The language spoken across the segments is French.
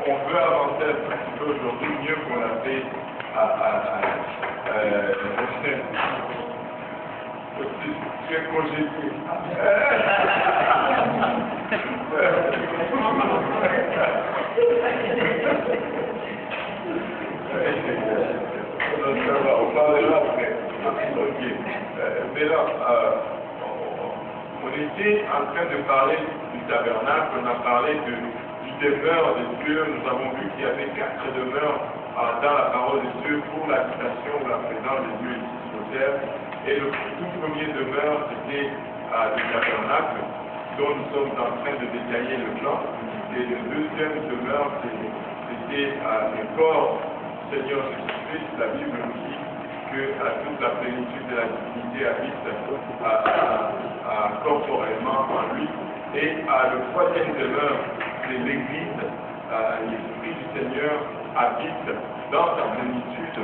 on veut avancer un petit peu aujourd'hui, mieux qu'on l'a fait tu es congédié. On parlera après. Ok. Mais là, on était en train de parler du tabernacle, on a parlé du demeure de Dieu. Nous avons vu qu'il y avait 4 demeures dans la parole de Dieu pour l'habitation ou la présence de Dieu ici sur terre. Et le tout premier demeure, c'était le tabernacle, dont nous sommes en train de détailler le plan. Et le deuxième demeure, c'était le corps du Seigneur Jésus-Christ. La Bible nous dit que toute la plénitude de la divinité habite corporellement en lui. Et le troisième demeure, c'est l'Église. L'Esprit du Seigneur habite dans sa plénitude,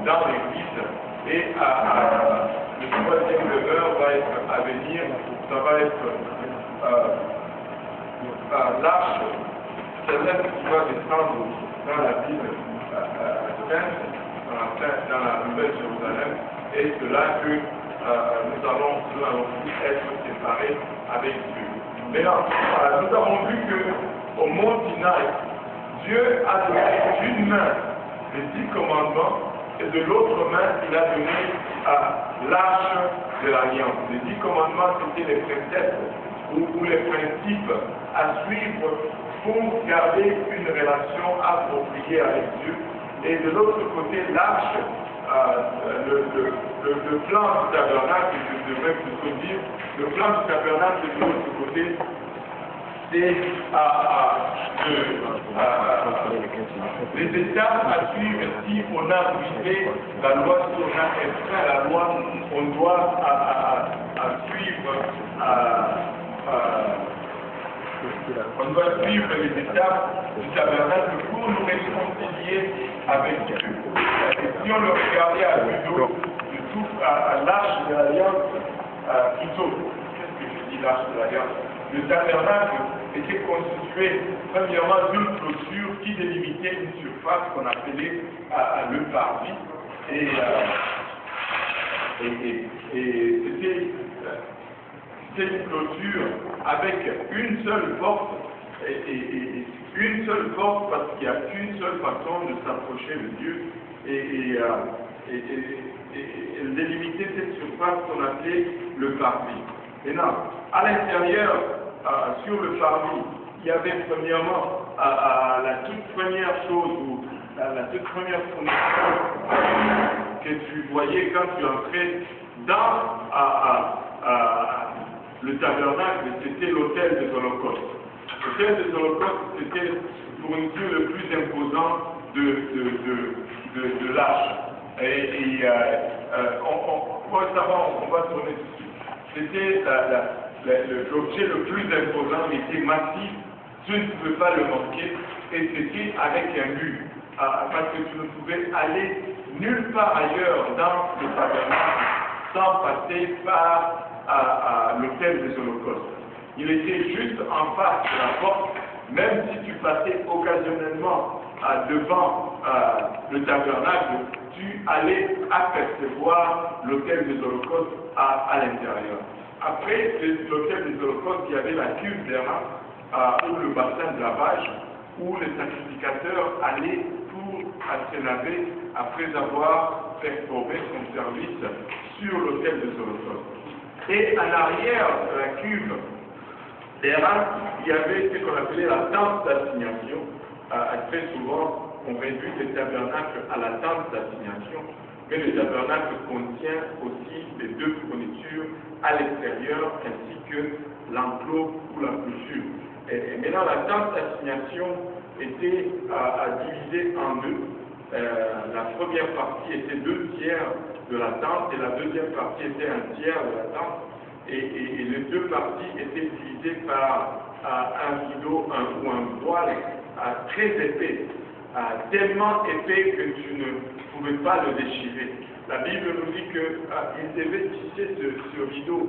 dans l'Église. Et le troisième demeure va être à venir, ça va être l'arche céleste qui va descendre dans la ville sainte, dans la Nouvelle Jérusalem, et c'est là que nous allons tous être séparés avec Dieu. Maintenant, nous avons vu qu'au mont Sinaï, Dieu a donné d'une main les 10 commandements, et de l'autre main, il a donné l'arche de l'Alliance. Les 10 commandements, c'était les préceptes ou les principes à suivre pour garder une relation appropriée avec Dieu. Et de l'autre côté, l'arche, le plan du tabernacle, je devrais plutôt dire, le plan du tabernacle de l'autre côté, c'est les étapes à suivre si on a brisé la loi, si on a enfreint la loi, on doit suivre on doit suivre les étapes du tabernacle pour nous réconcilier avec Dieu. Et si on le regardait à plutôt à l'arche de l'Alliance, plutôt, qu'est-ce que je dis l'arche de l'Alliance? Le tabernacle était constitué premièrement d'une clôture qui délimitait une surface qu'on appelait le parvis. Et c'était une clôture avec une seule porte, et une seule porte parce qu'il n'y a qu'une seule façon de s'approcher de Dieu. Et elle délimitait cette surface qu'on appelait le parvis. Maintenant, à l'intérieur, sur le parvis, il y avait premièrement la toute première chose, ou la toute première fourniture que tu voyais quand tu entrais dans le tabernacle, c'était l'autel des holocaustes. L'autel des holocaustes, c'était la fourniture le plus imposant de l'arche. On va tourner dessus. C'était l'objet le plus imposant, il était massif, tu ne pouvais pas le manquer, et c'était avec un but, parce que tu ne pouvais aller nulle part ailleurs dans le tabernacle sans passer par l'autel des holocaustes. Il était juste en face de la porte, même si tu passais occasionnellement devant le tabernacle, tu allais apercevoir l'autel des holocaustes à l'intérieur. Après l'autel des holocaustes, il y avait la cuve d'Aaron, ou le bassin de lavage, où les sacrificateurs allaient pour se laver après avoir performé son service sur l'autel des holocaustes. Et en arrière de la cuve d'Aaron, il y avait ce qu'on appelait la tente d'assignation. Très souvent, on réduit le tabernacle à la tente d'assignation, mais le tabernacle contient aussi les 2 fournitures à l'extérieur ainsi que l'enclos ou la clôture. Et maintenant, la tente d'assignation était divisée en 2. La première partie était 2 tiers de la tente et la deuxième partie était 1 tiers de la tente. Et les 2 parties étaient divisées par un rideau ou un voile très épais, tellement épais que tu ne pouvais pas le déchirer. La Bible nous dit qu'il devait tisser ce rideau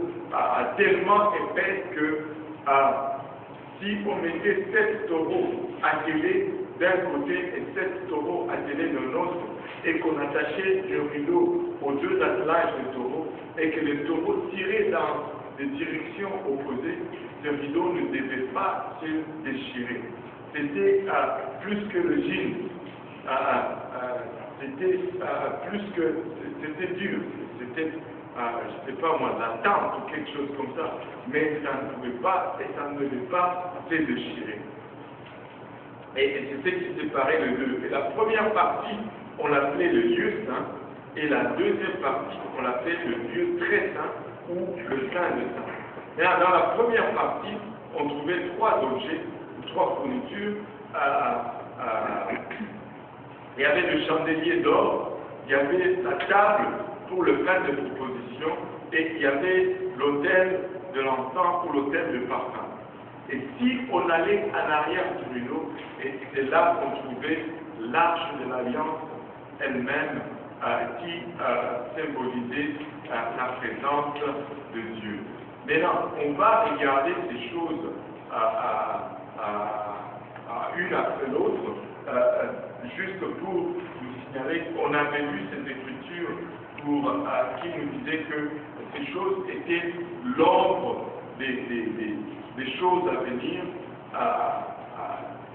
tellement épais que Si on mettait 7 taureaux attelés d'un côté et 7 taureaux attelés de l'autre, et qu'on attachait le rideau aux deux attelages de taureaux, et que les taureaux tiraient dans des directions opposées, ce rideau ne devait pas se déchirer. C'était plus que le jean, c'était plus que, c'était dur, c'était, je ne sais pas moi, la tente ou quelque chose comme ça, mais ça ne pouvait pas, et ça ne devait pas se déchirer. Et c'est ce qui séparait les deux. Et la première partie, on l'appelait le lieu saint, et la deuxième partie, on l'appelait le lieu très saint, ou le saint de saint. Et dans la première partie, on trouvait 3 objets, 3 fournitures. Il y avait le chandelier d'or, il y avait la table pour le pain de proposition, et il y avait l'autel de l'encens ou l'autel de parfum. Et si on allait en arrière du rideau, et c'est là qu'on trouvait l'arche de l'alliance elle-même qui symbolisait la présence de Dieu. Maintenant, on va regarder ces choses une après l'autre, juste pour vous signaler qu'on avait lu cette écriture qui nous disait que ces choses étaient l'ombre des choses à venir.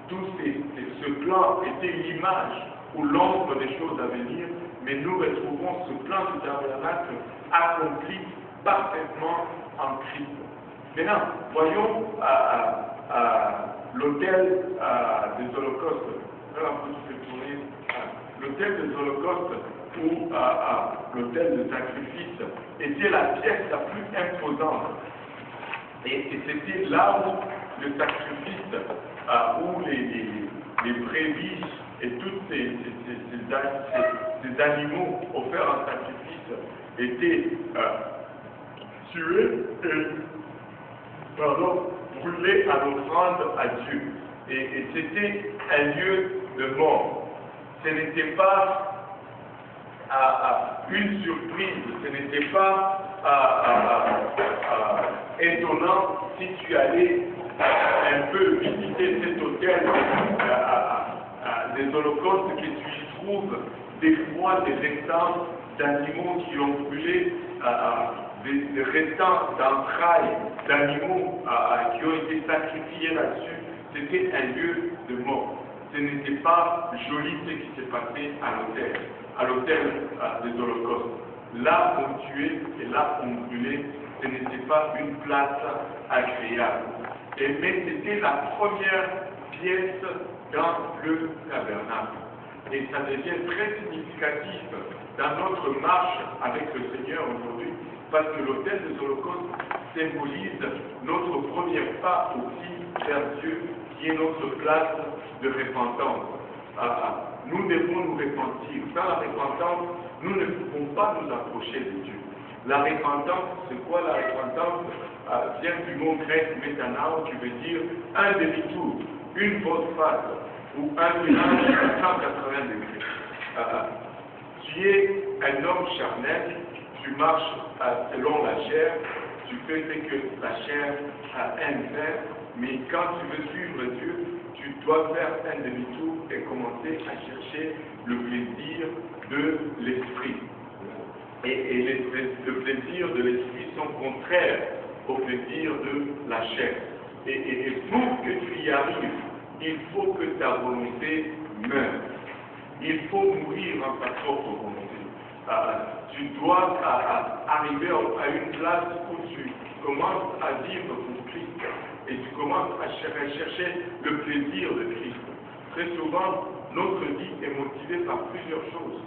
Tout ce plan était l'image ou l'ombre des choses à venir, mais nous retrouvons ce plan du tabernacle accompli parfaitement en Christ. Maintenant, voyons l'autel des holocaustes. L'autel des holocaustes ou l'autel de sacrifice était la pièce la plus imposante. Et c'était là où le sacrifice, où les brebis et tous ces animaux offerts en sacrifice étaient tués et brûlés à l'offrande à Dieu. Et c'était un lieu de mort. Ce n'était pas une surprise, ce n'était pas étonnant si tu allais un peu visiter cet hôtel des holocaustes, que tu y trouves des fois des restants d'animaux qui ont brûlé, des restants d'entrailles d'animaux qui ont été sacrifiés là-dessus. C'était un lieu de mort. Ce n'était pas joli ce qui s'est passé à l'hôtel des holocaustes. Là on tuait et là on brûlait, ce n'était pas une place agréable. Mais c'était la première pièce dans le tabernacle. Et ça devient très significatif dans notre marche avec le Seigneur aujourd'hui, parce que l'autel des holocaustes symbolise notre premier pas aussi vers Dieu, qui est notre place de repentance. Nous devons nous repentir. Sans la repentance, nous ne pouvons pas nous approcher de Dieu. La repentance, c'est quoi la repentance? Vient du mot grec métanao, qui veut dire un demi-tour, une volte-face, ou un virage à 180 degrés. Tu es un homme charnel, tu marches selon la chair, tu fais ce que la chair aime faire, mais quand tu veux suivre Dieu, tu dois faire un demi-tour et commencer à chercher le plaisir de l'esprit. Et le plaisir de l'esprit sont contraires au plaisir de la chair. Et pour que tu y arrives, il faut que ta volonté meure. Il faut mourir en ta propre volonté. Tu dois arriver à une place où tu commences à vivre pour Christ et tu commences à chercher le plaisir de Christ. Très souvent, notre vie est motivée par plusieurs choses.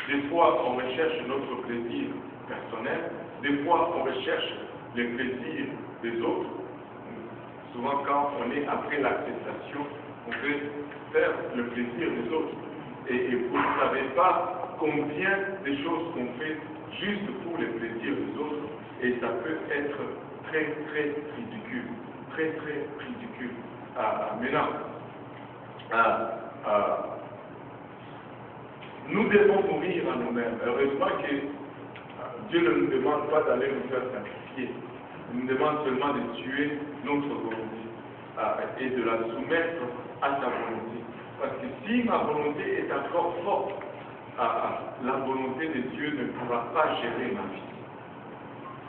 Des fois, on recherche notre plaisir personnel. Des fois, on recherche les plaisirs des autres. Souvent, quand on est après l'acceptation, on veut faire le plaisir des autres. Et vous ne savez pas combien de choses qu'on fait juste pour les plaisirs des autres. Et ça peut être très, très ridicule. Très, très ridicule. Maintenant, nous devons mourir à nous-mêmes. Heureusement que Dieu ne nous demande pas d'aller nous faire sacrifier. Il nous demande seulement de tuer notre volonté. et de la soumettre à sa volonté. Parce que si ma volonté est encore forte, la volonté de Dieu ne pourra pas gérer ma vie.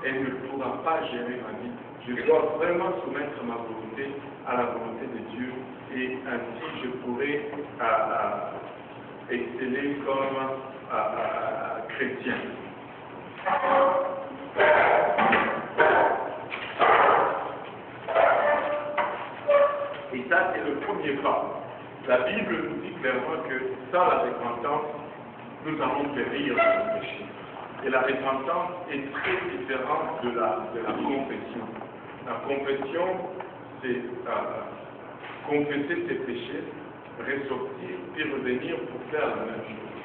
Elle ne pourra pas gérer ma vie. Je dois vraiment soumettre ma volonté à la volonté de Dieu et ainsi je pourrai exceller comme chrétien. Et ça, c'est le premier pas. La Bible nous dit clairement que sans la repentance, nous allons périr dans le péché. Et la repentance est très différente de la confession. La confession, c'est confesser ses péchés, ressortir, puis revenir pour faire la même chose.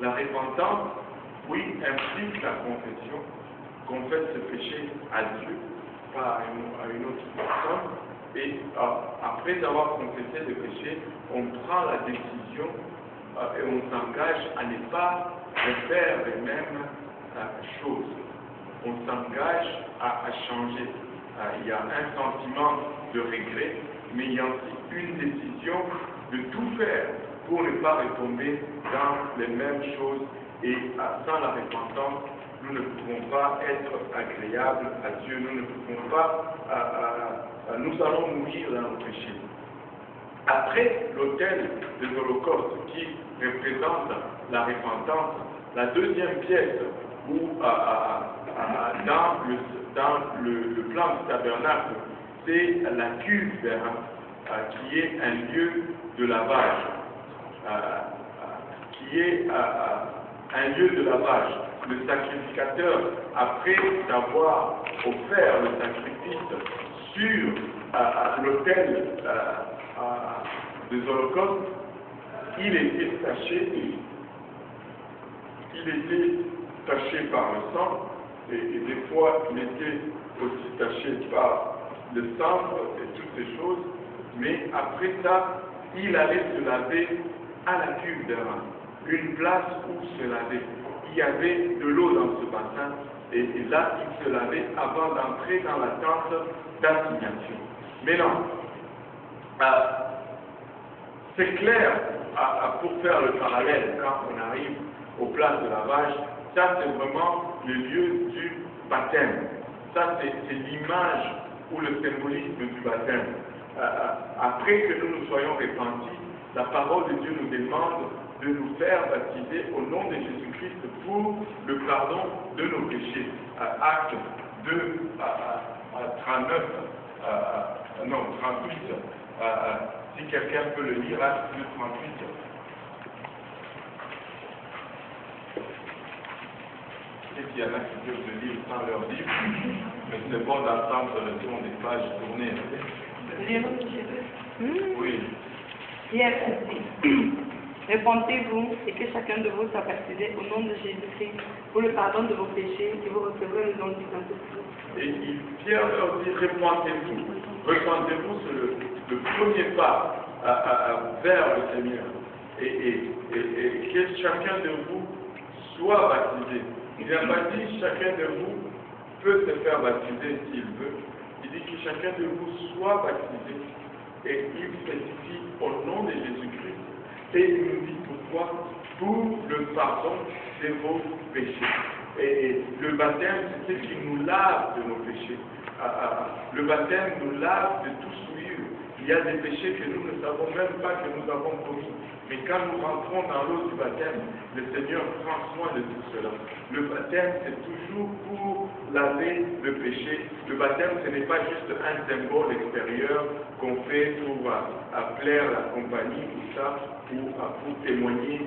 La repentance, oui, implique la confession, confesse ses péchés à Dieu, pas à une autre personne, et après avoir confessé les péchés, on prend la décision et on s'engage à ne pas refaire les mêmes choses. On s'engage à changer. Il y a un sentiment de regret, mais il y a aussi une décision de tout faire pour ne pas retomber dans les mêmes choses. Et sans la repentance, nous ne pouvons pas être agréables à Dieu, nous ne pouvons pas, nous allons mourir dans le péché. Après l'autel des holocaustes qui représente la repentance, la deuxième pièce où dans le plan du tabernacle, c'est la cuve qui est un lieu de lavage, un lieu de lavage. Le sacrificateur, après d'avoir offert le sacrifice sur l'autel des holocaustes, il était taché par le sang, et des fois il était aussi taché par le sang et toutes ces choses, mais après ça, il allait se laver à la cuve d'airain, une place où se laver. Il y avait de l'eau dans ce bassin, et là il se lavait avant d'entrer dans la tente d'assignation. Mais non, c'est clair, pour faire le parallèle, quand on arrive aux places de lavage, ça c'est vraiment le lieu du baptême. Ça c'est l'image ou le symbolisme du baptême. Après que nous nous soyons repentis, la parole de Dieu nous demande de nous faire baptiser au nom de Jésus-Christ pour le pardon de nos péchés. Acte 2, 39, non, 38, si quelqu'un peut le lire, Acte 2, 38. Je sais qu'il y en a qui peuvent le lire sans leur livre, mais c'est bon d'entendre le son des pages tournées. Oui. Pierre dit, répentez-vous et que chacun de vous soit baptisé au nom de Jésus-Christ pour le pardon de vos péchés et vous recevrez le don du Saint-Esprit. Et Pierre leur dit, répentez-vous. Répentez-vous, c'est le premier pas vers le Seigneur. Et que chacun de vous soit baptisé. Il n'a pas dit chacun de vous peut se faire baptiser s'il veut. Il dit que chacun de vous soit baptisé. Et il spécifie au nom de Jésus-Christ. Et il nous dit pourquoi? Pour le pardon de vos péchés. Et le baptême, c'est ce qui nous lave de nos péchés. Le baptême nous lave de tout souillure. Il y a des péchés que nous ne savons même pas que nous avons commis. Mais quand nous rentrons dans l'eau du baptême, le Seigneur prend soin de tout cela. Le baptême, c'est toujours pour laver le péché. Le baptême, ce n'est pas juste un symbole extérieur qu'on fait pour plaire la compagnie ou ça, ou pour témoigner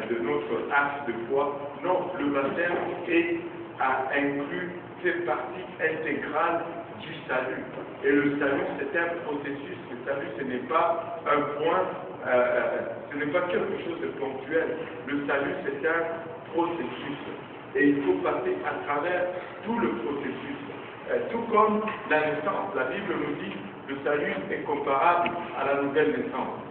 de notre acte de foi. Non, le baptême fait partie intégrale du salut. Et le salut, c'est un processus. Le salut, ce n'est pas un point, ce n'est pas quelque chose de ponctuel. Le salut, c'est un processus. Et il faut passer à travers tout le processus. Tout comme la naissance. La Bible nous dit que le salut est comparable à la nouvelle naissance.